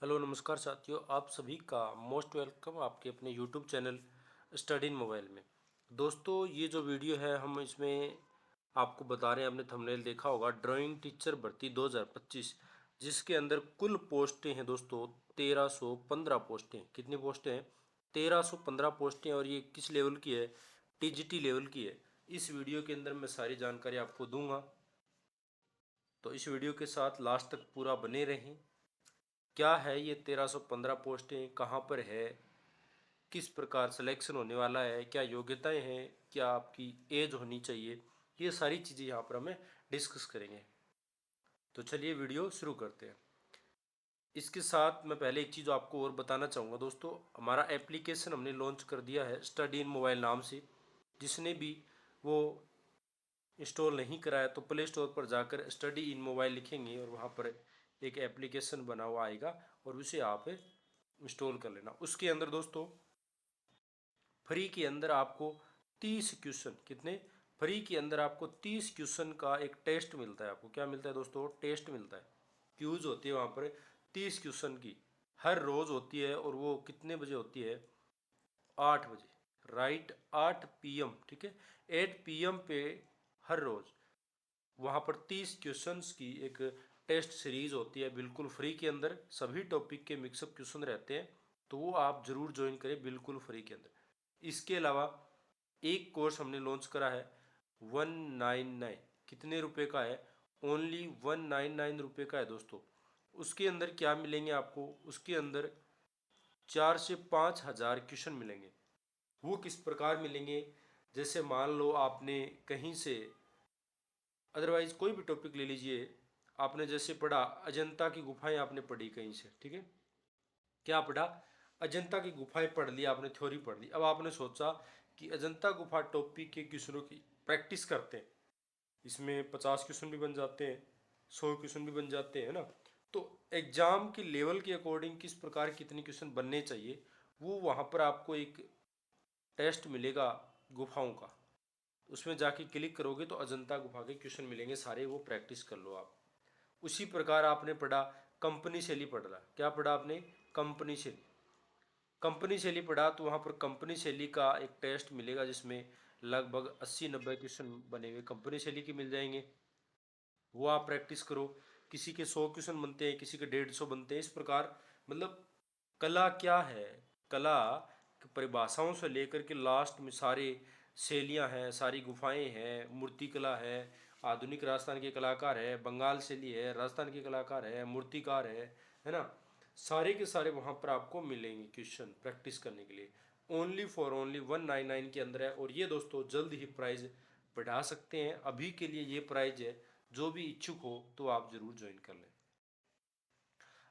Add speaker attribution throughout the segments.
Speaker 1: Hello नमस्कार साथियों, आप सभी का मोस्ट वेलकम आपके अपने YouTube channel study in mobile में। दोस्तों, ये जो वीडियो है हम इसमें आपको बता रहे हैं, आपने थंबनेल देखा होगा, ड्राइंग टीचर भर्ती 2025, जिसके अंदर कुल पोस्टें हैं दोस्तों 1315 पोस्टें। कितनी पोस्टें हैं? 1315 पोस्टें। और ये किस लेवल की है? टीजीटी लेवल की है। इस वीडियो के अंदर मैं सारी जानकारी आपको दूंगा, तो इस वीडियो के साथ लास्ट तक पूरा बने रहें। क्या है ये 1315 पोस्टें, कहाँ पर है, किस प्रकार सिलेक्शन होने वाला है, क्या योग्यताएं हैं, क्या आपकी एज होनी चाहिए, ये सारी चीज़ें यहाँ पर हमें डिस्कस करेंगे। तो चलिए वीडियो शुरू करते हैं। इसके साथ मैं पहले एक चीज़ आपको और बताना चाहूँगा दोस्तों, हमारा एप्लीकेशन हमने लॉन्च कर दिया है स्टडी इन मोबाइल नाम से। जिसने भी वो इंस्टॉल नहीं कराया तो प्ले स्टोर पर जाकर स्टडी इन मोबाइल लिखेंगे और वहाँ पर एक एप्लीकेशन बना हुआ आएगा और उसे आप इंस्टॉल कर लेना। उसके अंदर दोस्तों फ्री के अंदर आपको 30 क्वेश्चन, कितने? फ्री के अंदर आपको 30 क्वेश्चन का एक टेस्ट मिलता है। आपको क्या मिलता है दोस्तों? टेस्ट मिलता है। क्यूज होती है वहाँ पर 30 क्वेश्चन की, हर रोज़ होती है। और वो कितने बजे होती है? 8 बजे, राइट, 8 PM, ठीक है, 8 PM पे हर रोज़ वहाँ पर 30 क्वेश्चंस की एक टेस्ट सीरीज होती है, बिल्कुल फ्री के अंदर। सभी टॉपिक के मिक्सअप क्वेश्चन रहते हैं, तो वो आप ज़रूर ज्वाइन करें बिल्कुल फ्री के अंदर। इसके अलावा एक कोर्स हमने लॉन्च करा है 199, कितने रुपए का है? ओनली 199 रुपये का है दोस्तों। उसके अंदर क्या मिलेंगे आपको? उसके अंदर 4 से 5 हज़ार क्वेश्चन मिलेंगे। वो किस प्रकार मिलेंगे? जैसे मान लो आपने कहीं से, अदरवाइज कोई भी टॉपिक ले लीजिए, आपने जैसे पढ़ा अजंता की गुफाएं, आपने पढ़ी कहीं से, ठीक है, क्या पढ़ा? अजंता की गुफाएं पढ़ ली आपने, थ्योरी पढ़ ली। अब आपने सोचा कि अजंता गुफा टॉपिक के क्वेश्चनों की प्रैक्टिस करते हैं, इसमें 50 क्वेश्चन भी बन जाते हैं, 100 क्वेश्चन भी बन जाते हैं ना। तो एग्जाम की लेवल के अकॉर्डिंग किस प्रकार कितने क्वेश्चन बनने चाहिए, वो वहाँ पर आपको एक टेस्ट मिलेगा गुफाओं का। उसमें जाके क्लिक करोगे तो अजंता गुफा के क्वेश्चन मिलेंगे सारे, वो प्रैक्टिस कर लो आप। उसी प्रकार आपने पढ़ा कंपनी शैली, पढ़ा क्या पढ़ा आपने? कंपनी शैली। कंपनी शैली पढ़ा तो वहाँ पर कंपनी शैली का एक टेस्ट मिलेगा, जिसमें लगभग 80-90 क्वेश्चन बने हुए कंपनी शैली के मिल जाएंगे। वो आप प्रैक्टिस करो। किसी के 100 क्वेश्चन बनते हैं, किसी के 150 बनते हैं, इस प्रकार। मतलब कला क्या है? कला परिभाषाओं से लेकर के लास्ट में सारे शैलियाँ हैं, सारी गुफाएं हैं, मूर्ति कला है, आधुनिक राजस्थान के कलाकार है, बंगाल शैली है, राजस्थान के कलाकार है, मूर्तिकार है ना। सारे के सारे वहाँ पर आपको मिलेंगे क्वेश्चन प्रैक्टिस करने के लिए। ओनली फॉर ओनली 199 के अंदर है। और ये दोस्तों जल्द ही प्राइस बढ़ा सकते हैं। अभी के लिए ये प्राइस है, जो भी इच्छुक हो तो आप ज़रूर ज्वाइन कर लें।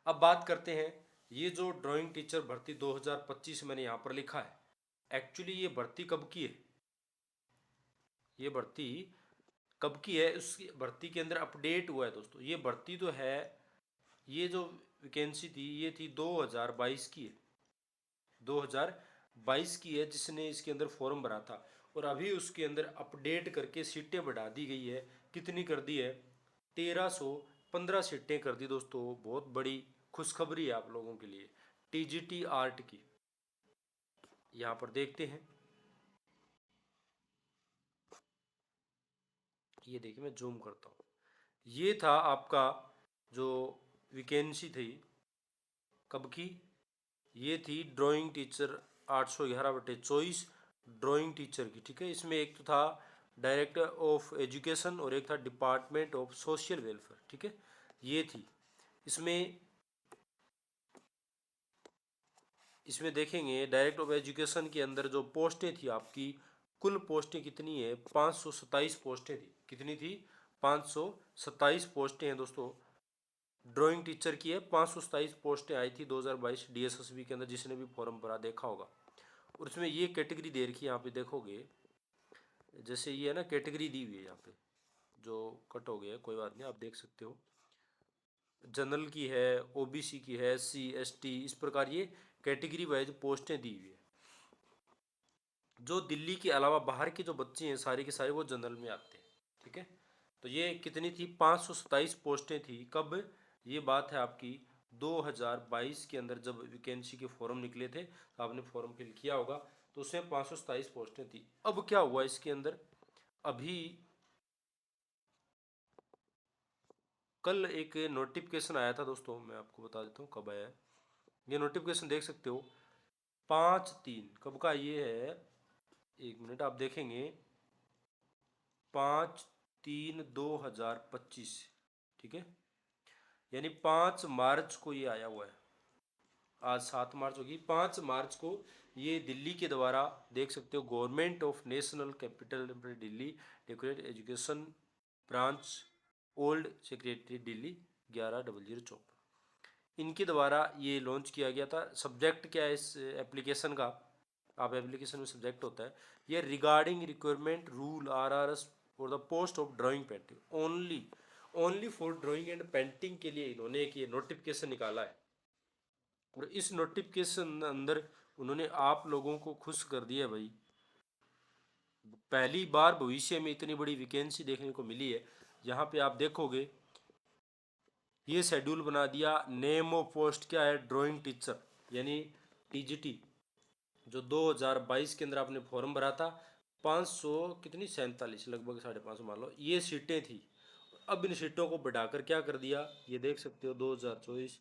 Speaker 1: अब बात करते हैं, ये जो ड्राइंग टीचर भर्ती 2025 मैंने यहाँ पर लिखा है, एक्चुअली ये भर्ती कब की है? ये भर्ती कब की है? उसकी भर्ती के अंदर अपडेट हुआ है दोस्तों। ये भर्ती तो है, ये जो वैकेंसी थी ये थी 2022 की है, 2022 की है, जिसने इसके अंदर फॉर्म भरा था। और अभी उसके अंदर अपडेट करके सीटें बढ़ा दी गई है। कितनी कर दी है? 1315 सीटें कर दी दोस्तों। बहुत बड़ी खुशखबरी है आप लोगों के लिए। टीजीटी आर्ट की, यहाँ पर देखते हैं। ये देखिए, मैं जूम करता हूँ। ये था आपका जो वैकेंसी थी, कब की? ये थी ड्राइंग टीचर 811/24 ड्राइंग टीचर की, ठीक है। इसमें एक तो था डायरेक्टर ऑफ एजुकेशन और एक था डिपार्टमेंट ऑफ सोशल वेलफेयर, ठीक है, ये थी। इसमें इसमें देखेंगे डायरेक्टर ऑफ एजुकेशन के अंदर जो पोस्टें थी आपकी, कुल पोस्टें कितनी है? 527 पोस्टें थी। कितनी थी? 527 पोस्टें हैं दोस्तों। ड्राइंग टीचर की है, 527 पोस्टें आई थी 2022 डीएसएसबी के अंदर, जिसने भी फॉर्म भरा देखा होगा। और उसमें ये कैटेगरी दे रखी है, यहाँ पे देखोगे, जैसे ये है ना, कैटेगरी दी हुई है यहाँ पे, जो कट हो गया है, कोई बात नहीं, आप देख सकते हो। जनरल की है, ओबीसी की है, SC ST, इस प्रकार ये कैटेगरी वाइज पोस्टें दी हुई है। जो दिल्ली के अलावा बाहर के जो बच्चे हैं सारे के सारे वो जनरल में आते हैं, ठीक है। तो ये कितनी थी? 527 पोस्टें थी। कब? ये बात है आपकी 2022 के अंदर जब वैकेंसी के फॉर्म निकले थे तो आपने फॉर्म फिल किया होगा, तो उसमें 527 पोस्टें थी। अब क्या हुआ इसके अंदर, अभी कल एक नोटिफिकेशन आया था दोस्तों, मैं आपको बता देता हूँ कब आया है। ये नोटिफिकेशन देख सकते हो 5/3 कब का ये है, 1 मिनट आप देखेंगे, 5/3/2025, ठीक है, यानी 5 मार्च को ये आया हुआ है। आज 7 मार्च होगी, 5 मार्च को ये दिल्ली के द्वारा देख सकते हो, government of national capital Delhi decorate education branch old secretary Delhi 110054, इनके द्वारा ये लॉन्च किया गया था। सब्जेक्ट क्या है इस एप्लीकेशन का, आप एप्लीकेशन में सब्जेक्ट होता है ये regarding requirement rule RRS for the post of drawing painting, only only for drawing and painting के लिए इन्होंने एक ये नोटिफिकेशन निकाला है। और इस नोटिफिकेशन अंदर उन्होंने आप लोगों को खुश कर दिया भाई, पहली बार भविष्य में इतनी बड़ी वैकेंसी देखने को मिली है। यहाँ पे आप देखोगे ये शेड्यूल बना दिया, नेम ऑफ पोस्ट क्या है, ड्राइंग टीचर यानी TGT, जो 2022 के अंदर आपने फॉर्म भरा था, 500 कितनी 47 लगभग 550 मान लो ये सीटें थी। अब इन सीटों को बढ़ाकर क्या कर दिया, ये देख सकते हो 2024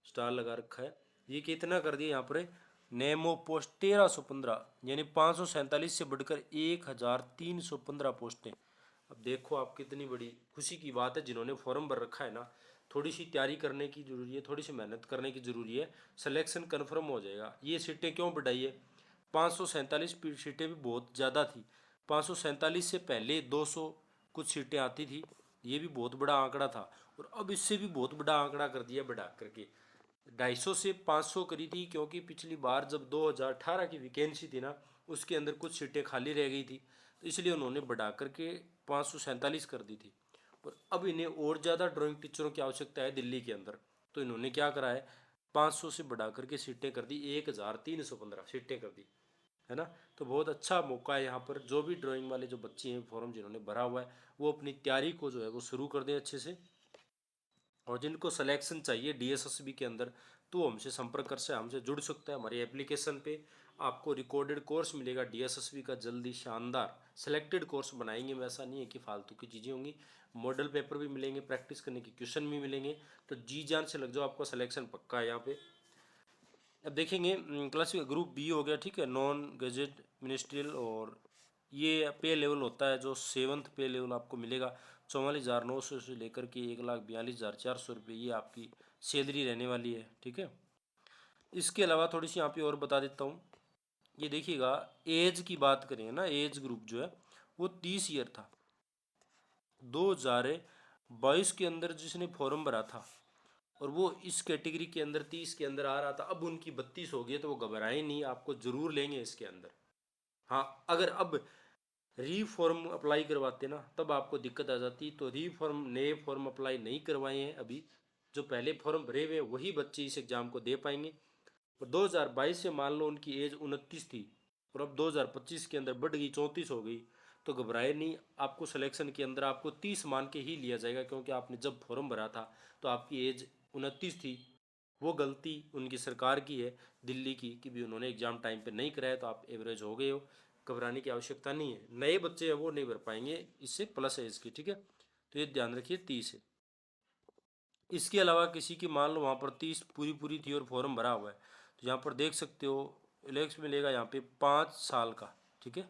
Speaker 1: स्टार लगा रखा है, ये कितना कर दिया यहाँ पर, नेमो पोस्ट 1315, यानी 547 से बढ़कर 1315 पोस्टें। अब देखो आप कितनी बड़ी खुशी की बात है, जिन्होंने फॉर्म भर रखा है ना, थोड़ी सी तैयारी करने की जरूरी है, थोड़ी सी मेहनत करने की जरूरी है, सिलेक्शन कन्फर्म हो जाएगा। ये सीटें क्यों बढ़ाई है, 547 सीटें भी बहुत ज़्यादा थी, 547 से पहले 200 कुछ सीटें आती थी, ये भी बहुत बड़ा आंकड़ा था। और अब इससे भी बहुत बड़ा आंकड़ा कर दिया बढ़ा करके, 250 से 500 करी थी, क्योंकि पिछली बार जब 2018 की वैकेंसी थी ना, उसके अंदर कुछ सीटें खाली रह गई थी, तो इसलिए उन्होंने बढ़ा करके 547 कर दी थी। और अब इन्हें और ज़्यादा ड्राइंग टीचरों की आवश्यकता है दिल्ली के अंदर, तो इन्होंने क्या करा है, 500 से बढ़ा करके सीटें कर दी, 1315 सीटें कर दी, है ना। तो बहुत अच्छा मौका है यहाँ पर, जो भी ड्राइंग वाले जो बच्चे हैं फॉर्म जिन्होंने भरा हुआ है, वो अपनी तैयारी को जो है वो शुरू कर दें अच्छे से। और जिनको सिलेक्शन चाहिए DSSB के अंदर, तो हमसे संपर्क कर से हमसे जुड़ सकता है। हमारी एप्लीकेशन पे आपको रिकॉर्डेड कोर्स मिलेगा DSSB का, जल्दी शानदार सेलेक्टेड कोर्स बनाएंगे, वैसा नहीं है कि फालतू की चीज़ें होंगी। मॉडल पेपर भी मिलेंगे, प्रैक्टिस करने के क्वेश्चन भी मिलेंगे, तो जी जान से लग जाओ, आपका सिलेक्शन पक्का है यहाँ पे। अब देखेंगे क्लास ग्रुप B हो गया, ठीक है, नॉन गजेट मिनिस्ट्रियल, और ये पे लेवल होता है जो 7th पे लेवल आपको मिलेगा, 44,900 से लेकर के 1,42,400 रुपये, ये आपकी सैलरी रहने वाली है, ठीक है। इसके अलावा थोड़ी सी यहाँ पे और बता देता हूँ, ये देखिएगा एज की बात करें ना, एज ग्रुप जो है वो 30 ईयर था, 2022 के अंदर जिसने फॉर्म भरा था, और वो इस कैटेगरी के अंदर 30 के अंदर आ रहा था, अब उनकी 32 हो गई है, तो वो घबराए नहीं, आपको ज़रूर लेंगे इसके अंदर। हाँ, अगर अब रीफॉर्म अप्लाई करवाते ना, तब आपको दिक्कत आ जाती, तो रीफॉर्म नए फॉर्म अप्लाई नहीं करवाए हैं अभी, जो पहले फॉर्म भरे हुए हैं वही बच्चे इस एग्ज़ाम को दे पाएंगे। और 2022 से मान लो उनकी एज 29 थी, और अब 2025 के अंदर बढ़ गई 34 हो गई, तो घबराए नहीं, आपको सिलेक्शन के अंदर आपको 30 मान के ही लिया जाएगा, क्योंकि आपने जब फॉर्म भरा था तो आपकी एज 29 थी। वो गलती उनकी सरकार की है, दिल्ली की, कि भी उन्होंने एग्ज़ाम टाइम पे नहीं कराया, तो आप एवरेज हो गए हो, घबराने की आवश्यकता नहीं है। नए बच्चे हैं वो नहीं भर पाएंगे इससे प्लस एज की, ठीक है, तो ये ध्यान रखिए 30 है। इसके अलावा किसी की मान लो वहाँ पर 30 पूरी पूरी थी और फॉर्म भरा हुआ है, तो यहाँ पर देख सकते हो इलेक्स मिलेगा यहाँ पे 5 साल का, ठीक है,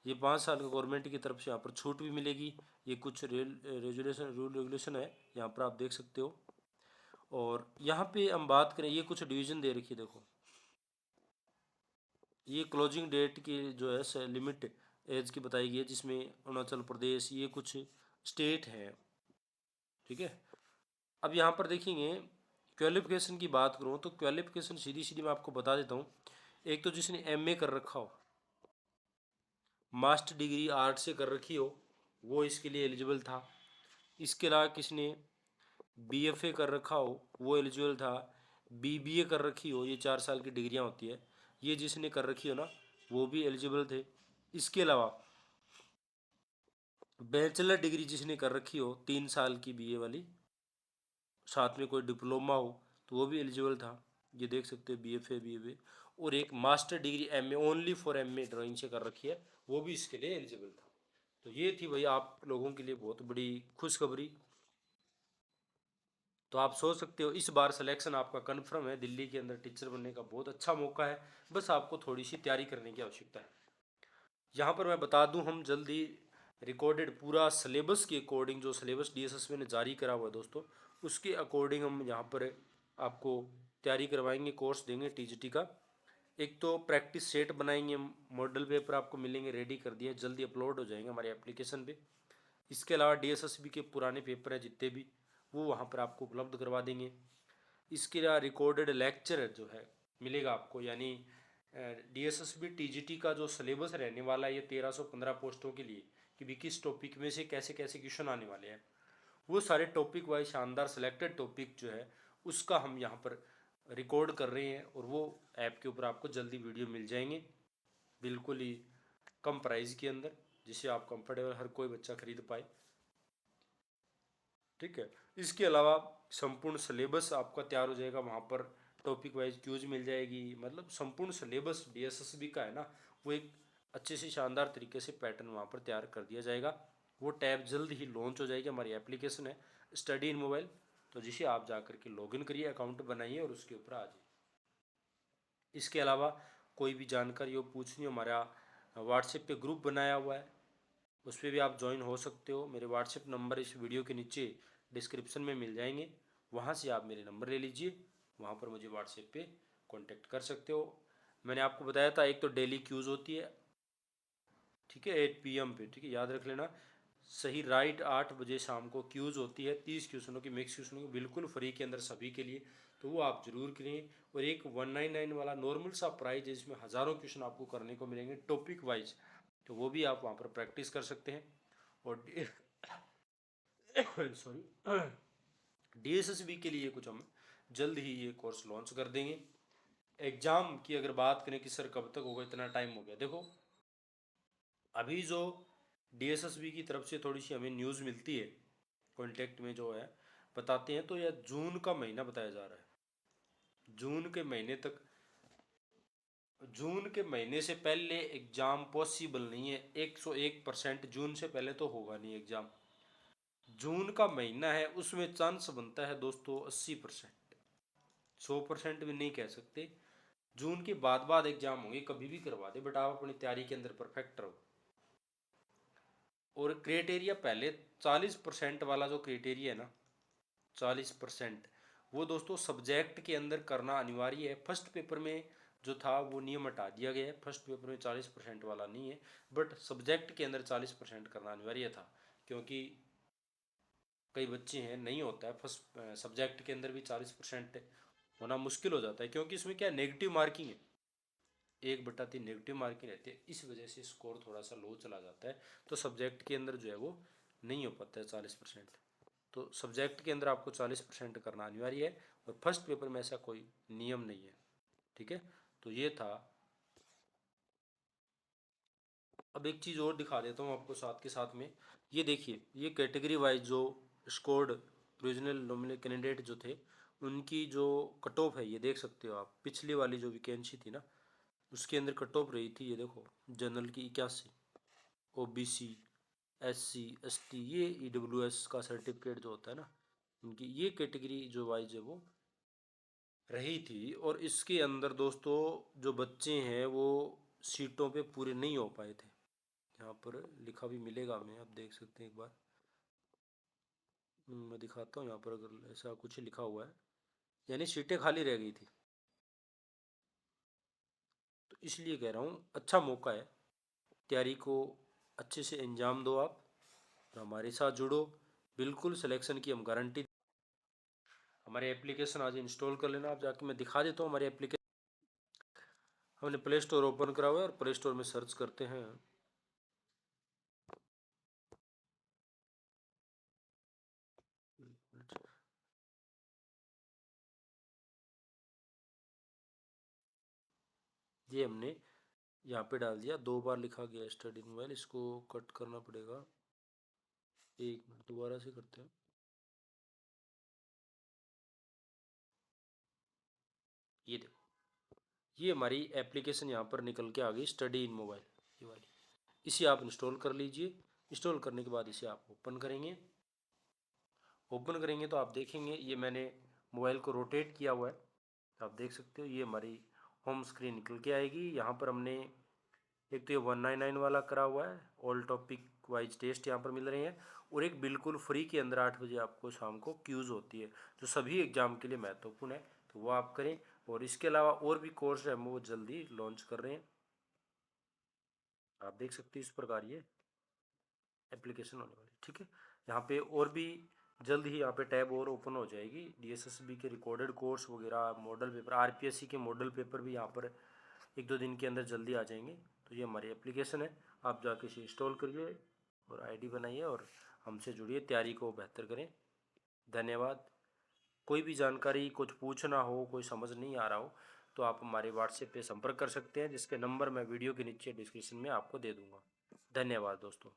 Speaker 1: ये 5 साल का गवर्नमेंट की तरफ से यहाँ पर छूट भी मिलेगी। ये कुछ रूल रेगुलेशन है, यहाँ पर आप देख सकते हो। और यहाँ पे हम बात करें, ये कुछ डिवीज़न दे रखी है, देखो ये क्लोजिंग डेट की जो है लिमिट एज की बताई गई है, जिसमें अरुणाचल प्रदेश, ये कुछ स्टेट हैं, ठीक है। अब यहाँ पर देखेंगे क्वालिफिकेशन की बात करूँ, तो क्वालिफिकेशन सीधी सीधी मैं आपको बता देता हूँ। एक तो जिसने MA कर रखा हो, मास्टर डिग्री आर्ट से कर रखी हो, वो इसके लिए एलिजिबल था। इसके अलावा किसने BFA कर रखा हो, वो एलिजिबल था। BBA कर रखी हो, ये 4 साल की डिग्रियाँ होती है, ये जिसने कर रखी हो ना, वो भी एलिजिबल थे। इसके अलावा बैचलर डिग्री जिसने कर रखी हो 3 साल की BA वाली, साथ में कोई डिप्लोमा हो तो वो भी एलिजिबल था। ये देख सकते हैं BFA BFA, और एक master degree MA only for MA drawing से कर रखी है, वो भी इसके लिए एलिजिबल था। तो ये थी भैया आप लोगों के लिए बहुत बड़ी खुशखबरी। तो आप सोच सकते हो इस बार सिलेक्शन आपका कन्फर्म है, दिल्ली के अंदर टीचर बनने का बहुत अच्छा मौका है, बस आपको थोड़ी सी तैयारी करने की आवश्यकता है। यहाँ पर मैं बता दूँ, हम जल्दी रिकॉर्डेड पूरा सिलेबस के अकॉर्डिंग, जो सिलेबस DSSB ने जारी करा हुआ है दोस्तों, उसके अकॉर्डिंग हम यहाँ पर आपको तैयारी करवाएंगे, कोर्स देंगे TGT का। एक तो प्रैक्टिस सेट बनाएंगे, मॉडल पेपर आपको मिलेंगे रेडी कर दिए, जल्दी अपलोड हो जाएंगे हमारे एप्लीकेशन पे। इसके अलावा DSSB के पुराने पेपर हैं जितने भी, वो वहाँ पर आपको उपलब्ध करवा देंगे। इसके अलावा रिकॉर्डेड लेक्चर जो है मिलेगा आपको, यानी DSSB TGT का जो सिलेबस रहने वाला है ये 1315 पोस्टों के लिए, कि भी किस टॉपिक में से कैसे कैसे क्वेश्चन आने वाले हैं, वो सारे टॉपिक वाइज शानदार सिलेक्टेड टॉपिक जो है उसका हम यहाँ पर रिकॉर्ड कर रहे हैं, और वो ऐप के ऊपर आपको जल्दी वीडियो मिल जाएंगे बिल्कुल ही कम प्राइस के अंदर, जिसे आप कंफर्टेबल हर कोई बच्चा खरीद पाए। ठीक है, इसके अलावा संपूर्ण सिलेबस आपका तैयार हो जाएगा, वहाँ पर टॉपिक वाइज क्यूज मिल जाएगी, मतलब संपूर्ण सिलेबस DSSB का है ना, वो एक अच्छे से शानदार तरीके से पैटर्न वहाँ पर तैयार कर दिया जाएगा। वो टैब जल्द ही लॉन्च हो जाएगी, हमारी एप्लीकेशन है स्टडी इन मोबाइल, तो जिसे आप जा करके लॉगिन करिए, अकाउंट बनाइए और उसके ऊपर आ जाइए। इसके अलावा कोई भी जानकारी हो पूछनी हो, हमारा व्हाट्सएप पे ग्रुप बनाया हुआ है, उस पर भी आप ज्वाइन हो सकते हो। मेरे व्हाट्सएप नंबर इस वीडियो के नीचे डिस्क्रिप्शन में मिल जाएंगे, वहाँ से आप मेरे नंबर ले लीजिए, वहाँ पर मुझे व्हाट्सएप पे कांटेक्ट कर सकते हो। मैंने आपको बताया था एक तो डेली क्यूज़ होती है, ठीक है, 8 PM पे, ठीक है, याद रख लेना, सही राइट 8 बजे शाम को क्यूज़ होती है, 30 क्वेश्चनों की, मिक्स क्वेश्चनों की, बिल्कुल फ्री के अंदर सभी के लिए, तो वो आप जरूर करें। और एक 199 वाला नॉर्मल सा प्राइज है जिसमें हज़ारों क्वेश्चन आपको करने को मिलेंगे टॉपिक वाइज, तो वो भी आप वहाँ पर प्रैक्टिस कर सकते हैं। और सॉरी DSSB के लिए कुछ हम जल्द ही ये कोर्स लॉन्च कर देंगे। एग्ज़ाम की अगर बात करें कि सर कब तक होगा, इतना टाइम हो गया, देखो अभी जो DSSB की तरफ से थोड़ी सी हमें न्यूज़ मिलती है, कॉन्टेक्ट में जो है बताते हैं, तो यह जून का महीना बताया जा रहा है, जून के महीने तक, जून के महीने से पहले एग्ज़ाम पॉसिबल नहीं है, 101% जून से पहले तो होगा नहीं एग्ज़ाम। जून का महीना है, उसमें चांस बनता है दोस्तों 80%, 100% भी नहीं कह सकते। जून के बाद एग्जाम होंगे, कभी भी करवा दे, बट आप अपनी तैयारी के अंदर परफेक्ट रहो। और क्राइटेरिया पहले 40% वाला जो क्राइटेरिया है ना, 40%, वो दोस्तों सब्जेक्ट के अंदर करना अनिवार्य है। फर्स्ट पेपर में जो था वो नियम हटा दिया गया है, फर्स्ट पेपर में 40% वाला नहीं है, बट सब्जेक्ट के अंदर 40% करना अनिवार्य था, क्योंकि कई बच्चे हैं नहीं होता है, फर्स्ट सब्जेक्ट के अंदर भी 40% होना मुश्किल हो जाता है, क्योंकि इसमें क्या नेगेटिव मार्किंग है, 1/3 नेगेटिव मार्किंग रहती है, इस वजह से स्कोर थोड़ा सा लो चला जाता है, तो सब्जेक्ट के अंदर जो है वो नहीं हो पाता है 40%। तो सब्जेक्ट के अंदर आपको 40% करना अनिवार्य है, और फर्स्ट पेपर में ऐसा कोई नियम नहीं है, ठीक है। तो ये था। अब एक चीज़ और दिखा देता हूँ आपको साथ के साथ में, ये देखिए, ये कैटेगरी वाइज जो स्कोर्ड रीजनल नॉमिनल कैंडिडेट जो थे, उनकी जो कट ऑफ है ये देख सकते हो आप, पिछली वाली जो वैकेंसी थी ना उसके अंदर कट ऑफ रही थी, ये देखो, जनरल की 81, OBC SC ST, ये EWS का सर्टिफिकेट जो होता है ना, उनकी ये कैटेगरी जो वाइज है वो रही थी। और इसके अंदर दोस्तों जो बच्चे हैं वो सीटों पे पूरे नहीं हो पाए थे, यहाँ पर लिखा भी मिलेगा हमें, आप देख सकते हैं एक बार, मैं दिखाता हूँ यहाँ पर, अगर ऐसा कुछ लिखा हुआ है, यानी सीटें खाली रह गई थी। तो इसलिए कह रहा हूँ अच्छा मौका है, तैयारी को अच्छे से अंजाम दो आप, और हमारे साथ जुड़ो, बिल्कुल सिलेक्शन की हम गारंटी। हमारे एप्लीकेशन आज इंस्टॉल कर लेना आप जाके, मैं दिखा देता हूँ हमारे एप्लीकेशन, हमने प्ले स्टोर ओपन करा हुआ है, और प्ले स्टोर में सर्च करते हैं, ये हमने यहाँ पे डाल दिया, 2 बार लिखा गया स्टडी मोबाइल, इसको कट करना पड़ेगा, 1 मिनट दोबारा से करते हैं। ये देखो, ये हमारी एप्लीकेशन यहाँ पर निकल के आ गई, स्टडी इन मोबाइल, ये वाली। इसे आप इंस्टॉल कर लीजिए। इंस्टॉल करने के बाद इसे आप ओपन करेंगे। ओपन करेंगे तो आप देखेंगे ये मैंने मोबाइल को रोटेट किया हुआ है, तो आप देख सकते हो ये हमारी होम स्क्रीन निकल के आएगी। यहाँ पर हमने एक तो ये 199 वाला करा हुआ है, ऑल टॉपिक वाइज टेस्ट यहाँ पर मिल रहे हैं, और एक बिल्कुल फ्री के अंदर 8 बजे आपको शाम को क्यूज़ होती है, जो सभी एग्जाम के लिए महत्वपूर्ण है, तो वो आप करें। और इसके अलावा और भी कोर्स है हम वो जल्दी लॉन्च कर रहे हैं। आप देख सकते हैं इस प्रकार ये एप्लीकेशन होने वाली, ठीक है। यहाँ पे और भी जल्द ही यहाँ पे टैब और ओपन हो जाएगी, डीएसएसबी के रिकॉर्डेड कोर्स वगैरह, मॉडल पेपर, आरपीएससी के मॉडल पेपर भी यहाँ पर 1-2 दिन के अंदर जल्दी आ जाएंगे। तो ये हमारी एप्लीकेशन है, आप जाके इसे इंस्टॉल करिए और आईडी बनाइए और हमसे जुड़िए, तैयारी को बेहतर करें। धन्यवाद। कोई भी जानकारी कुछ पूछना हो, कोई समझ नहीं आ रहा हो, तो आप हमारे व्हाट्सएप पे संपर्क कर सकते हैं, जिसके नंबर मैं वीडियो के नीचे डिस्क्रिप्शन में आपको दे दूँगा। धन्यवाद दोस्तों।